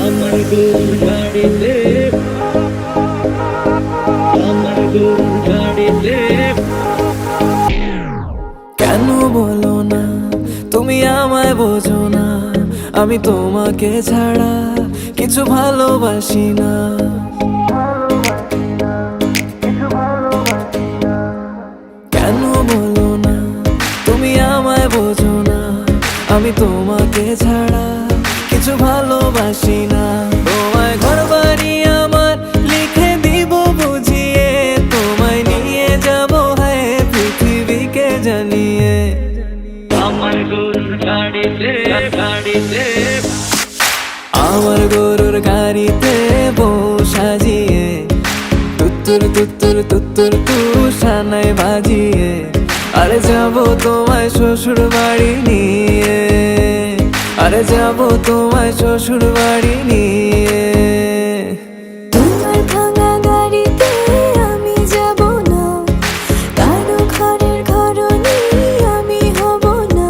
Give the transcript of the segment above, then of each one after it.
আমার গরুর গাড়িতে, আমার গরুর গাড়িতে। কেন বলো না তুমি আমায় বোঝো না, আমি তোমাকে ছাড়া কিছু ভালোবাসি না। কেন বলো না তুমি আমায় বোঝো না, আমি তোমাকে ছাড়া কিছু ভালোবাসি না। তোমায় ঘর বাড়ি আমার লিখে দিব বুঝিয়ে, তোমায় নিয়ে যাবো হ্যাঁ পৃথিবীকে জানিয়ে। আমার গরুর গাড়িতে, গাড়িতে, আমার গরুর গাড়িতে বউ সাজিয়ে, তুত্তুর তুত্তুর তুত্তুর তু সানাই বাজিয়ে, আরে যাবো তোমায় শ্বশুর বাড়ি নিয়ে, আরে যাবো তোমায় শ্বশুর বাড়ি নিয়ে। তোমার ভাঙা গাড়িতে আমি যাব না, কারো ঘরের ঘরনি আমি হব না,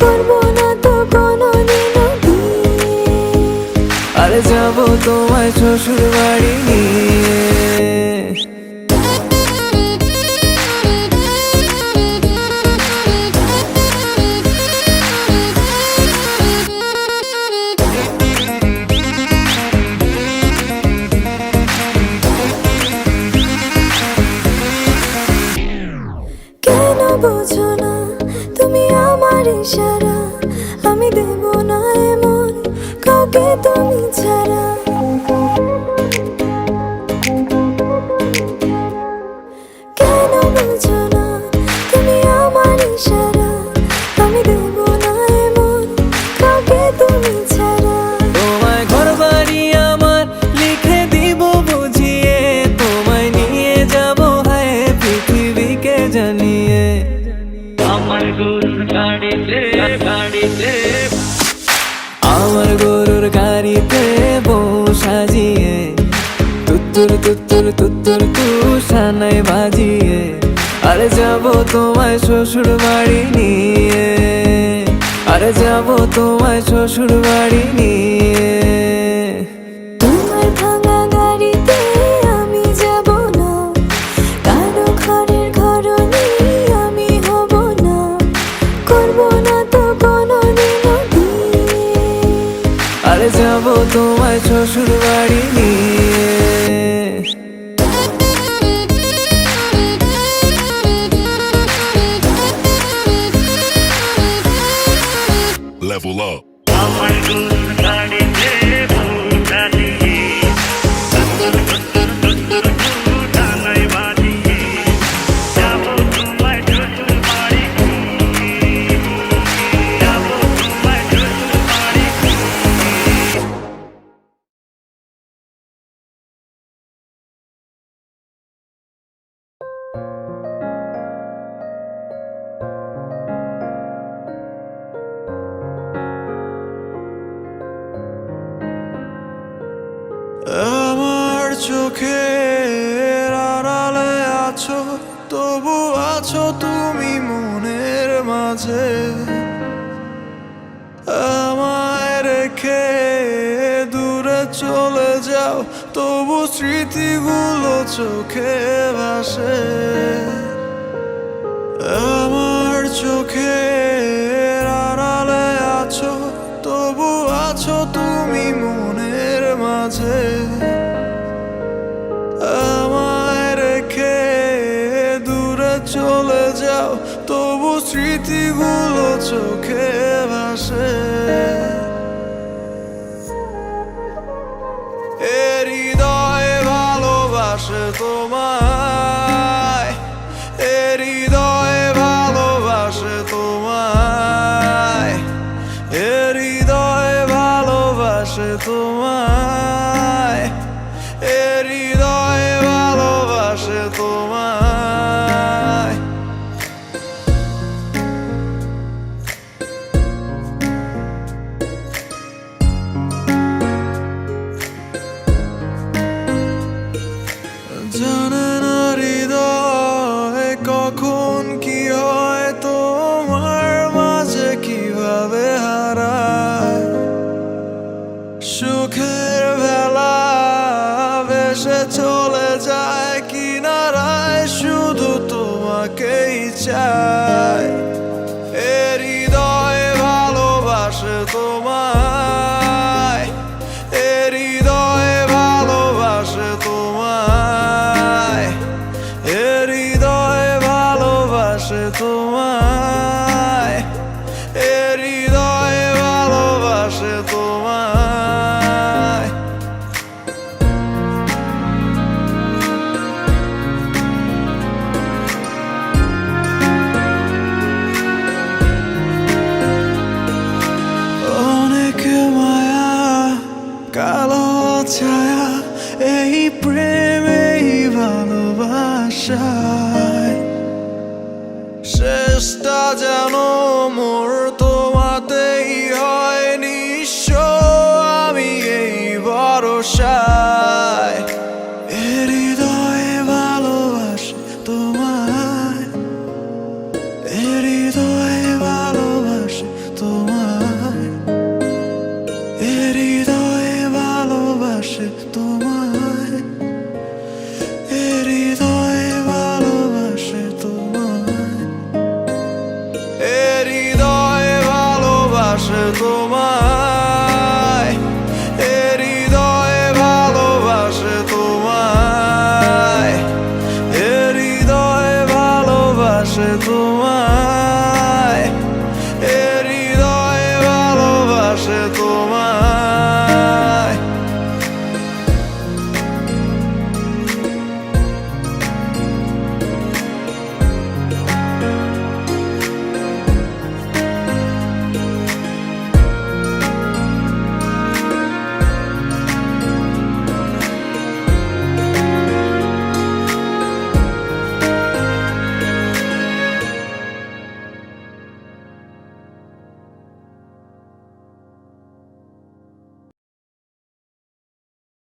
করব না তো কোনোদিনও বিয়ে। আরে যাবো তোমায় শ্বশুর বাড়ি নিয়ে। কেন বোঝো না তুমি আমার ইশারা, আমি দেব না এমন কাউকে তুমি ছাড়া। কেন বোঝো না তুমি আমার ইশারা, আমি দেব না এমন কাউকে তুমি ছাড়া। তোমায় ঘর বাড়ি আমার লিখে দিব বুঝিয়ে, তোমায় নিয়ে যাবো হ্যাঁ পৃথিবীকে জানিয়ে। আমার গরুর গাড়িতে, গাড়িতে, আমার গরুর গাড়িতে বউ সাজিয়ে, তুত্তুর তুত্তুর তুত্তুর তু সানাই বাজিয়ে, আরে যাবো তোমায় শ্বশুর বাড়ি নিয়ে, আরে যাবো তোমায় শ্বশুর বাড়ি নিয়ে। তোমার ভাঙা গাড়িতে আমি যাব না, কারো ঘরের ঘরনি আমি হব না, করব না তো কোনোদিনও বিয়ে। আরে যাবো তোমায় শ্বশুর বাড়ি নিয়ে। Level up. আমার গরুর গাড়িতে বউ সাজিয়ে, ডানায় বাজিয়ে, যাবো তোমায় শ্বশুর বাড়ি নিয়ে, যাবো তোমায় শ্বশুর বাড়ি নিয়ে। আমার চোখের আড়ালে আছো, তবু আছো তুমি মনের মাঝে। আমায় রেখে দূরে চলে যাও, তবু স্মৃতিগুলো চোখে ভাসে। আমার চোখের আড়ালে আছো, তবু আছো তুমি মনের মাঝে। আমায় রেখে দূরে চলে যাও, তবু স্মৃতিগুলো চোখে ভাসে। এ হৃদয় ভালোবাসে তোমায়, এ হৃদয় ভালোবাসে তোমায়, এ হৃদয় ভালোবাসে তোমায়, এ হৃদয় ভালোবাসে তোমায়। জানে না হৃদয় কখন কি হয়, তোমার মাঝে কিভাবে হারায়। সুখে তোমায়, এ হৃদয়ে ভালোবাসে তোমায়, এ হৃদয়ে ভালোবাসে তোমায়, এ হৃদয়ে ভালোবাসে তোমায়। অনেক মায়া কালো ছায়া এই প্রেম এই ভালোবাসায়, শেষটা যেন মোর তোমাতেই হয় নিঃস্ব আমি এই ভরসায়, এ হৃদয়ে ভালোবাসে তোমায়, এ হৃদয়ে ভালোবাসে তোমায়, এ হৃদয়ে ভালোবাসে তোমায়, এ হৃদয়ে ভালোবাসে তোমায়, এ হৃদয়ে ভালোবাসে তোমায়।